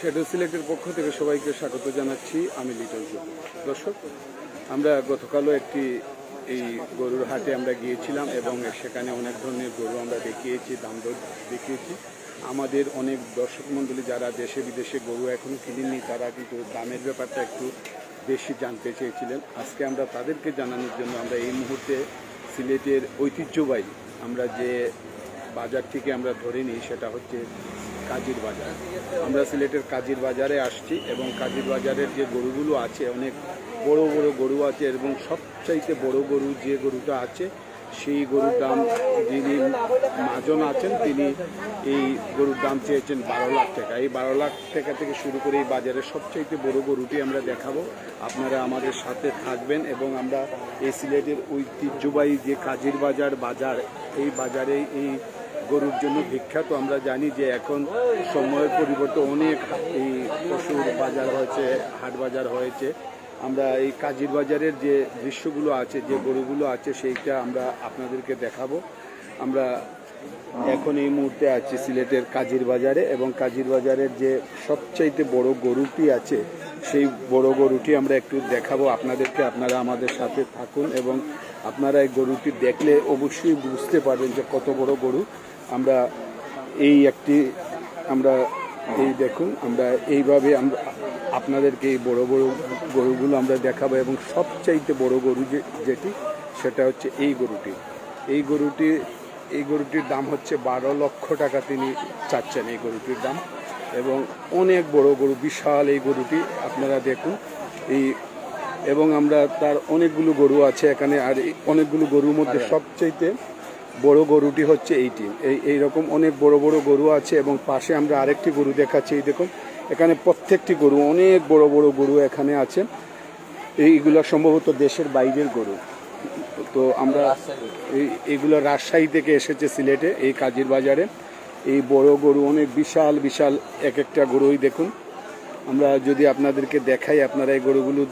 Shadow সিলেক্টের পক্ষ থেকে সবাইকে স্বাগত জানাচ্ছি। আমি লিটল জু। দর্শক, আমরা গতকালও একটি এই গরুর হাটে আমরা গিয়েছিলাম এবং সেখানে অনেক ধরনের গরু আমরা দেখিয়েছি, দাম দর দেখিয়েছি। আমাদের অনেক দর্শক মণ্ডলী যারা দেশে বিদেশে গরু এখনও কিনেননি, তারা কিন্তু দামের ব্যাপারটা একটু বেশি জানতে চেয়েছিলেন। আজকে আমরা তাদেরকে জানানোর জন্য আমরা এই মুহূর্তে সিলেটের ঐতিহ্যবাহী আমরা যে বাজার থেকে আমরা ধরে নিই, সেটা হচ্ছে কাজির বাজার। আমরা সিলেটের কাজির বাজারে আসছি এবং কাজির বাজারের যে গরুগুলো আছে, অনেক বড় বড় গরু আছে এবং সবচাইতে বড় গরু যে গরুটা আছে, সেই গরুর দাম, যিনি মহাজন আছেন, তিনি এই গরুর দাম চেয়েছেন 12 লাখ টাকা। এই 12 লাখ টাকা থেকে শুরু করে এই বাজারের সবচাইতে বড় গরুটি আমরা দেখাবো। আপনারা আমাদের সাথে থাকবেন এবং আমরা এই সিলেটের ঐতিহ্যবাহী যে কাজির বাজার, এই বাজারে এই গরুর জন্য বিখ্যাত। আমরা জানি যে এখন সময়ের পরিবর্তন, অনেক এই পশুর বাজার হয়েছে, হাট বাজার হয়েছে। আমরা এই কাজির বাজারের যে দৃশ্যগুলো আছে, যে গরুগুলো আছে, সেইটা আমরা আপনাদেরকে দেখাবো। আমরা এখন এই মুহূর্তে আছি সিলেটের কাজির বাজারে এবং কাজির বাজারের যে সবচাইতে বড় গরুটি আছে, সেই বড় গরুটি আমরা একটু দেখাবো আপনাদেরকে। আপনারা আমাদের সাথে থাকুন এবং আপনারা এই গরুটি দেখলে অবশ্যই বুঝতে পারবেন যে কত বড় গরু। আমরা এই দেখুন, আমরা এইভাবে আমরা আপনাদেরকে এই বড় বড় গরুগুলো আমরা দেখাবো এবং সবচাইতে বড় গরু যেটি, সেটা হচ্ছে এই গরুটি। এই গরুটির দাম হচ্ছে 12 লক্ষ টাকা তিনি চাচ্ছেন এই গরুটির দাম। এবং অনেক বড় গরু, বিশাল এই গরুটি, আপনারা দেখুন। এবং আমরা তার অনেকগুলো গরু আছে এখানে, আর অনেকগুলো গরুর মধ্যে সবচাইতে বড় গরুটি হচ্ছে এইরকম অনেক বড় বড় গরু আছে। এবং পাশে আমরা আরেকটি গরু দেখাচ্ছি। এই দেখুন, এখানে প্রত্যেকটি গরু, অনেক বড় বড় গরু এখানে আছে। এইগুলো সম্ভবত দেশের বাইরের গরু। তো আমরা এইগুলো রাজশাহী থেকে এসেছে সিলেটে, এই কাজির বাজারে। এই বড় গরু, অনেক বিশাল বিশাল এক একটা গরুই দেখুন। আমরা যদি আপনাদেরকে দেখাই, আপনারা এই গরুগুলো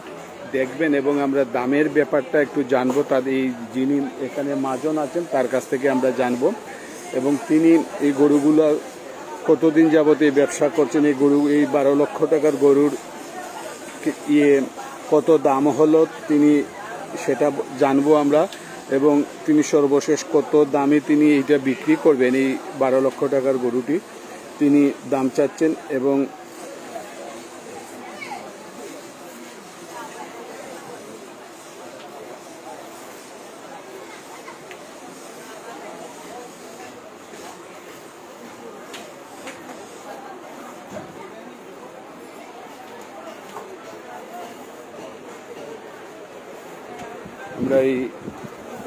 দেখবেন এবং আমরা দামের ব্যাপারটা একটু জানবো। তাদের যিনি এখানে মহাজন আছেন, তার কাছ থেকে আমরা জানবো। এবং তিনি এই গরুগুলো কতদিন যাবত এই ব্যবসা করছেন, এই 12 লক্ষ টাকার গরুর কত দাম হলো, তিনি সেটা জানবো আমরা। এবং তিনি সর্বশেষ কত দামে তিনি এইটা বিক্রি করবেন, এই 12 লক্ষ টাকার গরুটি তিনি দাম চাচ্ছেন। এবং আমরা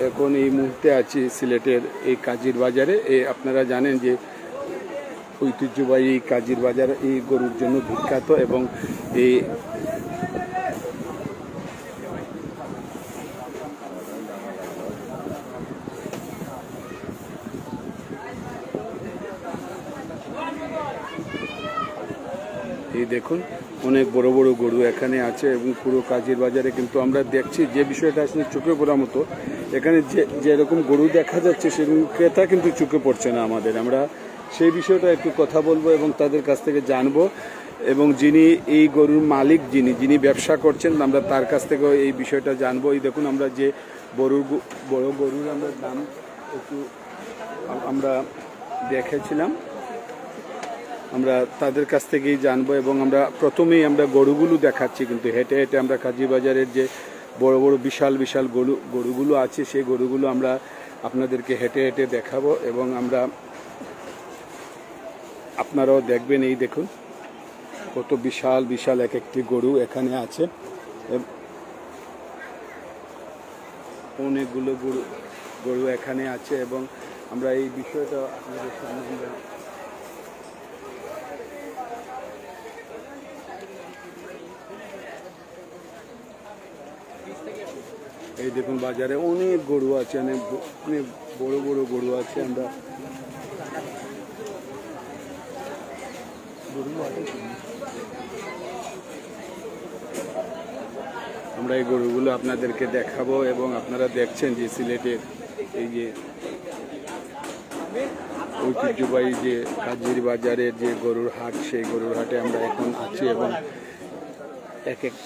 এখন এই মুহূর্তে আছি সিলেটের এই কাজির বাজারে। আপনারা জানেন যে ঐতিহ্যবাহী এই কাজির বাজার এই গরুর জন্য বিখ্যাত। এবং এই দেখুন, অনেক বড় বড় গরু এখানে আছে এবং পুরো কাজির বাজারে কিন্তু আমরা দেখছি যে বিষয়টা আসলে চোখে পড়ার মতো, এখানে যেরকম গরু দেখা যাচ্ছে সেরকম ক্রেতা কিন্তু চোখে পড়ছে না আমাদের। আমরা সেই বিষয়টা একটু কথা বলবো এবং তাদের কাছ থেকে জানবো। এবং যিনি এই গরুর মালিক, যিনি ব্যবসা করছেন, আমরা তার কাছ থেকে এই বিষয়টা জানবো। এই দেখুন, আমরা যে বড় গরুর আমরা দাম একটু আমরা দেখেছিলাম, আমরা তাদের কাছ থেকেই জানবো। এবং আমরা প্রথমেই আমরা গরুগুলো দেখাচ্ছি, কিন্তু হেঁটে হেঁটে আমরা কাজী বাজারের যে বড় বড় বিশাল বিশাল গরুগুলো আছে, সেই গরুগুলো আমরা আপনাদেরকে হেঁটে হেঁটে দেখাবো। এবং আপনারাও দেখবেন। এই দেখুন, কত বিশাল বিশাল এক একটি গরু এখানে আছে। অনেকগুলো গরু এখানে আছে এবং আমরা এই বিষয়টা আপনাদের সামনে এই দেখুন, বাজারে অনেক গরু আছে, অনেক বড় বড় গরু আছে। আমরা এই গরুগুলো আপনাদেরকে দেখাবো এবং আপনারা দেখছেন যে সিলেটের এই যে ঐতিহ্যবাহী যে হাজির বাজারের যে গরুর হাট, সেই গরুর হাটে আমরা এখন আছি এবং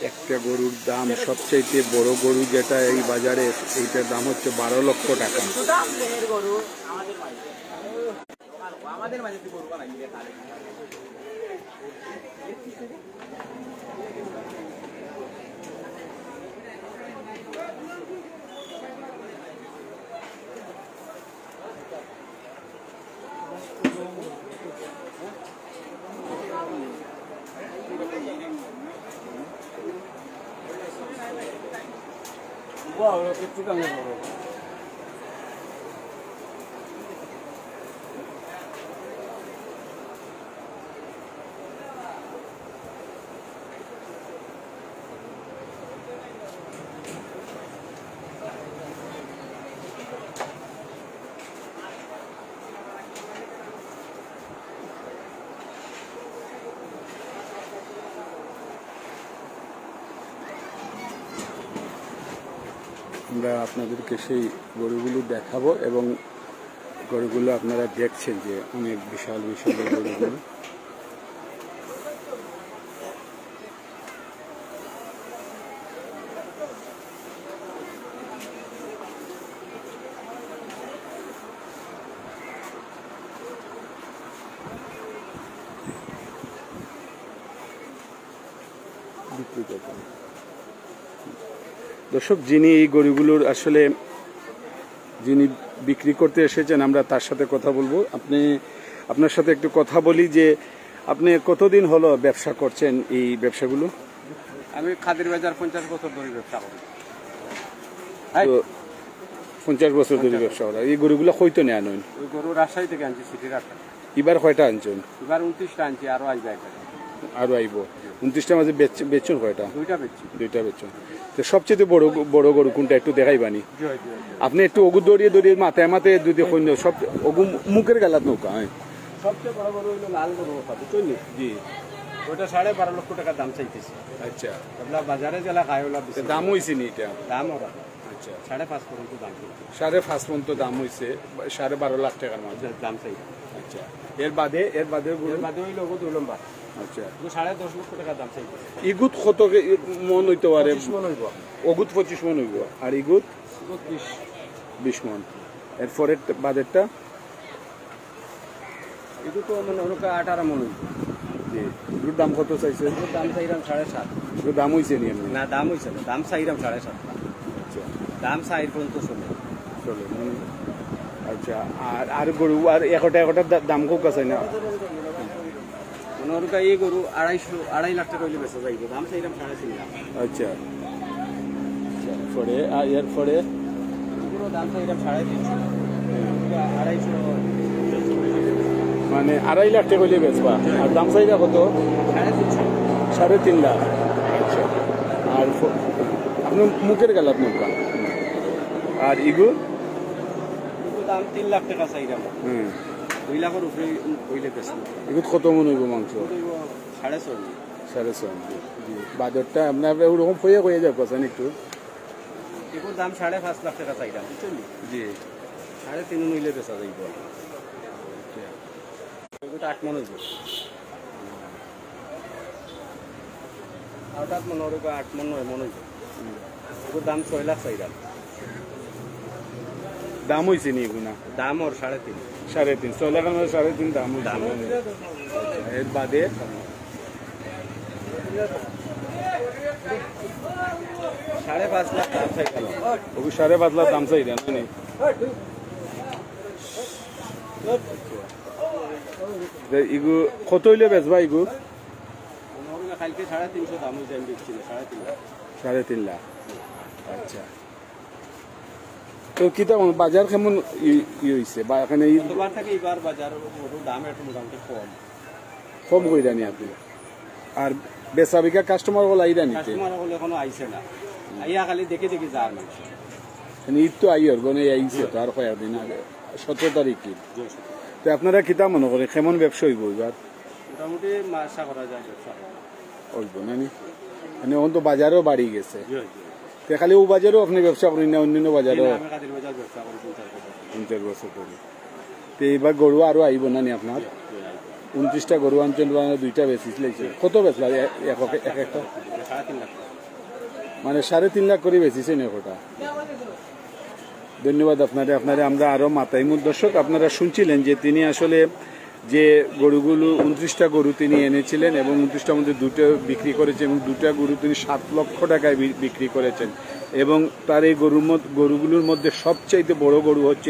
একটা গরুর দাম, সবচাইতে বড় গরু যেটা এই বাজারে, এইটার দাম হচ্ছে 12 লক্ষ টাকা। আমরা আপনাদেরকে সেই গরুগুলো দেখাবো এবং গরুগুলো আপনারা দেখছেন যে অনেক বিশাল বিশাল গরুগুলো। দর্শক, যিনি এই গরুগুলোর আসলে যিনি বিক্রি করতে এসেছেন, আমরা তার সাথে কথা বলবো। আপনার সাথে একটু কথা বলি যে আপনি কতদিন হলো ব্যবসা করছেন এই ব্যবসাগুলো? আমি খাদির বাজার 50 বছর ধরে ব্যবসা করি। 50 বছর ধরে ব্যবসা করা। এই গরুগুলো কইতো নেয় নয়? ওই গরু রাজশাহী থেকে আনছি, সিটির রাস্তা। এবার কয়টা আনছেন? এবার 29টা আনছি, আরো আসবে একটা। আরো আইব 29টার মাঝে বেচছেন কয়টা? দুইটা বেচছেন। তো সবচেয়ে বড় গরু কোনটা একটু দেখাইবানি? আপনি একটু অগু দড়িয়ে দড়িয়ে মাথায় মাথায় দুধে সৈন্য সব অগু মুখের গেলাত নৌকা। সবচেয়ে বড় গরু হইলো লাল গরু, বুঝলি? জি, ওটা 12.5 লক্ষ টাকা দাম চাইতেছে। আচ্ছা, আপনার বাজারে জেলা খায় ওলা দাম হয়েছে নি এটা? দাম ওরা আচ্ছা 5.5 পর্যন্ত দাম, 5.5 পর্যন্ত দাম হয়েছে, 12.5 লাখ টাকার মাঝে দাম চাই। আচ্ছা, এর বাদে হইলো দুই লম্বা। আচ্ছা, 10.5 লক্ষ টাকা দাম চাইতেছে। ইগুত কত মন হইতে পারে? 25 মন হইব। অগুত 25 মন হইব, আর ইগুত 20 মন। এরপরে বাদেরটা এগুলো তো মানে ওরকম 18 মন হইব। জি, এগুলোর দাম কত চাইছে? দাম চাইলাম 7.5। এগুলোর দাম হয়েছে নি? এমনি না, দাম হয়েছে না, দাম চাইলাম 7.5। আচ্ছা, দাম 4 পর্যন্ত চলে। আচ্ছা, আর গরু আর একটা দাম খুব কাছে না? মানে ওরকম এই গরু 2.5 লাখ টাকা হইলে বেচা যাইব, দাম চাইলাম 3.5 লাখ। আচ্ছা, পরে এরপরে পুরো দাম চাইলাম 3.5, 250। মানে 2.5 লাখ টাকা হইলে বেচবা, আর দাম চাইবা কত? 3.5 লাখ। আচ্ছা, আর আপনার মুখের গেলাত নৌকা। আর ইগু দাম 3 লাখ টাকা চাইলাম। 2 লাখের উপরে হইলে বেচবো। এগুলো কত মন হইব মাংস? 6.5। 6.5। জি, বাজারটা আপনার ওরকম হয়ে যাবে কথা একটু। এগুলোর দাম 5.5 লাখ টাকা চাইলাম, বুঝছেন? জি, 3.5 হইলে বেচা যাইব। এগুলো 8 মন হইব। 8 মন, ওরকম 8 মন 9 মন হইব। এগুলোর দাম 6 লাখ চাইলাম। দাম হয়েছে নি এগুলো? দাম ওর 3.5। 3.5, 6 লাখের মধ্যে 3.5 দাম হয়েছে। এর বাদে 5.5 লাখ দাম চাইলাম। 5.5 লাখ দাম চাই দেন নি? ইগু কত হইলে বেচবা ইগু? কালকে 3.5 দাম হয়েছে, আমি দেখছি 3.5 লাখ। 3.5 লাখ। আচ্ছা, তো কি তেমন বাজার কেমন হয়েছে বা এখানে? গতবার থেকে এবার বাজার দাম একটু মোটামুটি কম করে জানি আপনি। আর বেচা বিকা কাস্টমার বলে আইরা নিতে? কাস্টমার বলে এখনো আইছে না, আইয়া খালি দেখে দেখে যার মানুষ। ঈদ তো আইয়র গনে আইছে তো আর কয়েকদিন আগে, 17 তারিখ ঈদ। তো আপনারা কিতা মনে করেন কেমন ব্যবসা হইব এবার? মোটামুটি আশা করা যায় ব্যবসা হইব না নি? মানে এখন তো বাজারও বাড়ি গেছে, খালি ও বাজারও আপনি ব্যবসা করেন না, অন্যান্য বাজারও? 50 বছর 50 বছর ধরে। তো এইবার গরু আরো আইব না নি আপনার 29টা গরু আনছেন দুইটা বেশি লেগেছে কত বেচলা এক একটা 3.5 লাখ মানে 3.5 লাখ করে বেশিছেন একটা ধন্যবাদ আপনারে আমরা আরো মাথায় দর্শক আপনারা শুনছিলেন যে তিনি আসলে যে গরুগুলো 29টা গরু তিনি এনেছিলেন এবং 29টার মধ্যে দুটো বিক্রি করেছেন এবং দুটা গরু তিনি 7 লক্ষ টাকায় বিক্রি করেছেন এবং তার এই গরুগুলোর মধ্যে সবচাইতে বড় গরু হচ্ছে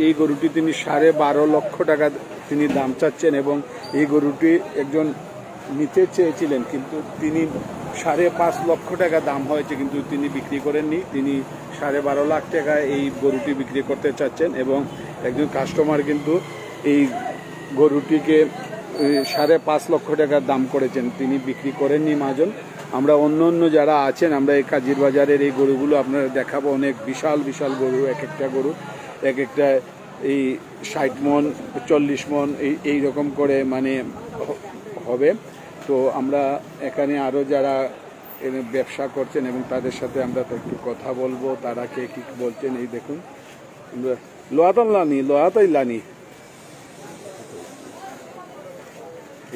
এই গরুটি তিনি 12.5 লক্ষ টাকা তিনি দাম চাচ্ছেন এবং এই গরুটি একজন নিতে চেয়েছিলেন কিন্তু তিনি 5.5 লক্ষ টাকা দাম হয়েছে কিন্তু তিনি বিক্রি করেননি তিনি 12.5 লাখ টাকায় এই গরুটি বিক্রি করতে চাচ্ছেন এবং একজন কাস্টমার কিন্তু এই গরুটিকে 5.5 লক্ষ টাকার দাম করেছেন তিনি বিক্রি করেননি মহাজন আমরা অন্য যারা আছেন আমরা এই কাজির বাজারের এই গরুগুলো আপনারা দেখাবো অনেক বিশাল বিশাল গরু এক একটা গরু এক একটা এই 60 মণ 40 মণ এই রকম করে মানে হবে তো আমরা এখানে আরো যারা ব্যবসা করছেন এবং তাদের সাথে আমরা একটু কথা বলবো তারা কে কি বলছেন এই দেখুন লোয়াতাইলানি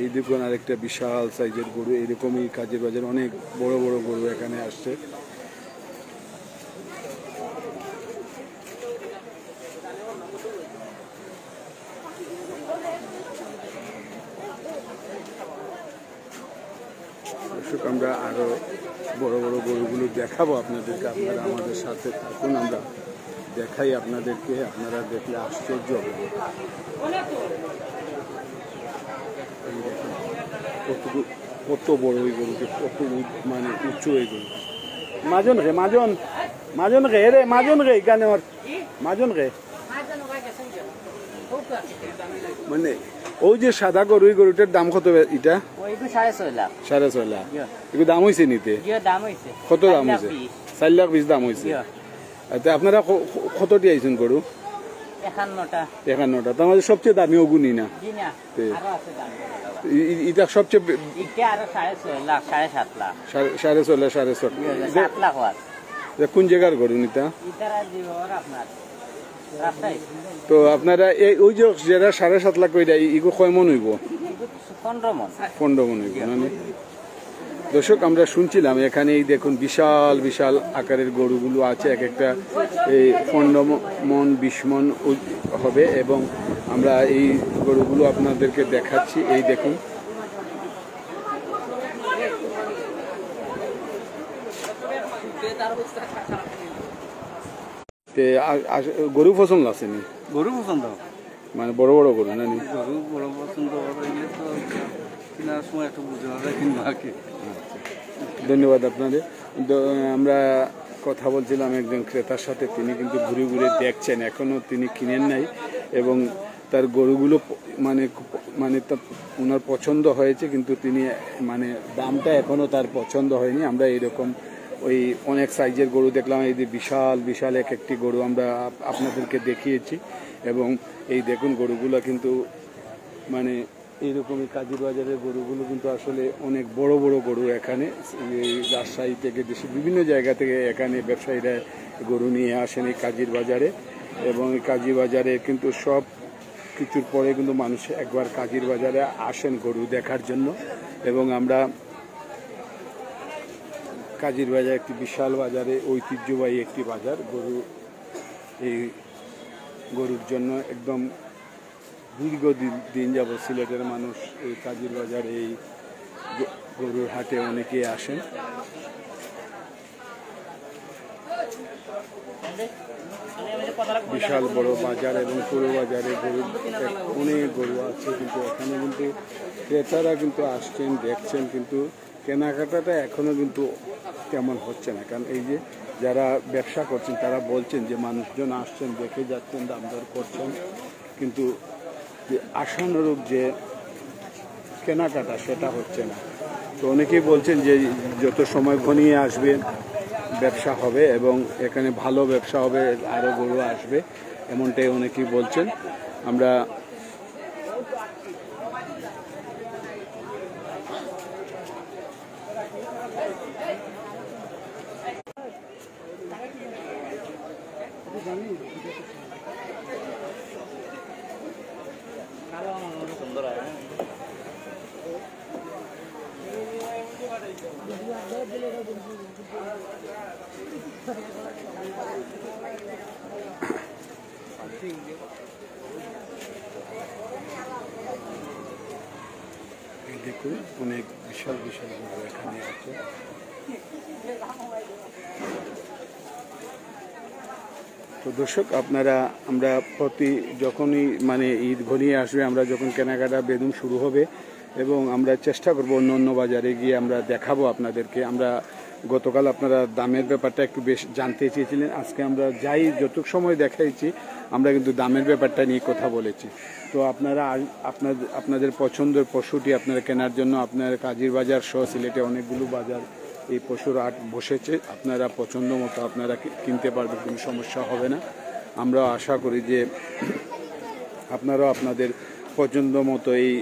এই দেখুন আরেকটা বিশাল সাইজের গরু এইরকমই কাজের বাজার অনেক বড় বড় গরু এখানে আসছে দর্শক আমরা আরো বড় বড় গরুগুলো দেখাবো আপনাদেরকে আপনারা আমাদের সাথে থাকুন আমরা দেখাই আপনাদেরকে আপনারা দেখলে আশ্চর্য হবে কত বড় ওই গরুটি কত মানে উঁচু ওই গরু মাজন রে এখানে মাজন রে মানে ওই যে সাদা গরু ওই গরুটার দাম কত এটা 6.5 লাখ এগুলো দাম হয়েছে নিতে কত দাম হয়েছে 4 লাখ 20 দাম হয়েছে আপনারা কতটি আইছেন গরু 51টা তার মধ্যে সবচেয়ে দামি ওগুনি না এটা সবচেয়ে 6.5 লাখ কোন জায়গার গরু নিতা তো আপনারা ওই যে যেটা 7.5 লাখ কইরা ইগো কয় মন হইব 15 মন হইব না দর্শক আমরা শুনছিলাম এখানে এই দেখুন বিশাল বিশাল আকারের গরুগুলো আছে এক একটা এই 15 মন 20 মন হবে এবং আমরা এই গরুগুলো আপনাদেরকে দেখাচ্ছি এই দেখুন গরু পছন্দ আসেনি গরু পছন্দ মানে বড় বড় গরু না গরু বড় পছন্দ কেনার সময় একটু বুঝতে হবে কিনবো ধন্যবাদ আপনাদের আমরা কথা বলছিলাম একজন ক্রেতার সাথে তিনি কিন্তু ঘুরে ঘুরে দেখছেন এখনো তিনি কিনেন নাই এবং তার গরুগুলো মানে মানে ওনার পছন্দ হয়েছে কিন্তু তিনি মানে দামটা এখনো তার পছন্দ হয়নি আমরা এইরকম ওই অনেক সাইজের গরু দেখলাম এই যে বিশাল বিশাল এক একটি গরু আমরা আপনাদেরকে দেখিয়েছি এবং এই দেখুন গরুগুলো কিন্তু মানে এইরকমই কাজীর বাজারের গরুগুলো কিন্তু আসলে অনেক বড় বড় গরু এখানে রাজশাহী থেকে দেশে বিভিন্ন জায়গা থেকে এখানে ব্যবসায়ীরা গরু নিয়ে আসেন এই কাজীর বাজারে এবং এই কাজী বাজারে কিন্তু সব কিছুর পরে কিন্তু মানুষ একবার কাজীর বাজারে আসেন গরু দেখার জন্য এবং আমরা কাজীর বাজার একটি বিশাল বাজারে ঐতিহ্যবাহী একটি বাজার এই গরুর জন্য একদম দীর্ঘদিন যাবত সিলেটের মানুষ এই কাজীর বাজারে এই গরুর হাটে অনেকে আসেন বিশাল বড় বাজার এবং পুরো বাজারে গরু অনেক গরু আছে কিন্তু এখানে কিন্তু ক্রেতারা কিন্তু আসছেন দেখছেন কিন্তু কেনাকাটাটা এখনো কিন্তু তেমন হচ্ছে না কারণ এই যে যারা ব্যবসা করছেন তারা বলছেন যে মানুষজন আসছেন দেখে যাচ্ছেন দাম দর করছেন কিন্তু যে আশানুরূপ যে কেনাকাটা সেটা হচ্ছে না তো অনেকেই বলছেন যে যত সময় ঘনিয়ে আসবে ব্যবসা হবে এবং এখানে ভালো ব্যবসা হবে আরও গরু আসবে এমনটাই অনেকেই বলছেন আমরা এই দেখুন অনেক বিশাল বিশাল গরু এখানে আছে। তো দর্শক আপনারা আমরা যখনই মানে ঈদ ঘনিয়ে আসবে, আমরা যখন কেনাকাটা বেদম শুরু হবে এবং আমরা চেষ্টা করব অন্য অন্য বাজারে গিয়ে আমরা দেখাবো আপনাদেরকে। আমরা গতকাল আপনারা দামের ব্যাপারটা একটু বেশ জানতে চেয়েছিলেন, আজকে আমরা যাই যতটুক সময় দেখাইছি আমরা কিন্তু দামের ব্যাপারটা নিয়ে কথা বলেছি। তো আপনারা আপনাদের পছন্দের পশুটি আপনারা কেনার জন্য আপনার কাজীর বাজার সহ সিলেটে অনেকগুলো বাজার এই পশুর হাট বসেছে, আপনারা পছন্দ মতো আপনারা কিনতে পারবেন, কোনো সমস্যা হবে না। আমরা আশা করি যে আপনারাও আপনাদের পছন্দ মতো এই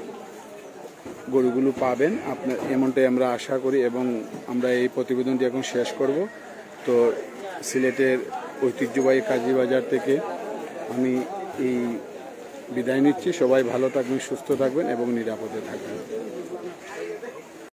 গরুগুলো পাবেন, এমনটাই আমরা আশা করি। এবং আমরা এই প্রতিবেদনটি এখন শেষ করব। তো সিলেটের ঐতিহ্যবাহী কাজী বাজার থেকে আমি এই বিদায় নিচ্ছি। সবাই ভালো থাকবেন, সুস্থ থাকবেন এবং নিরাপদে থাকবেন।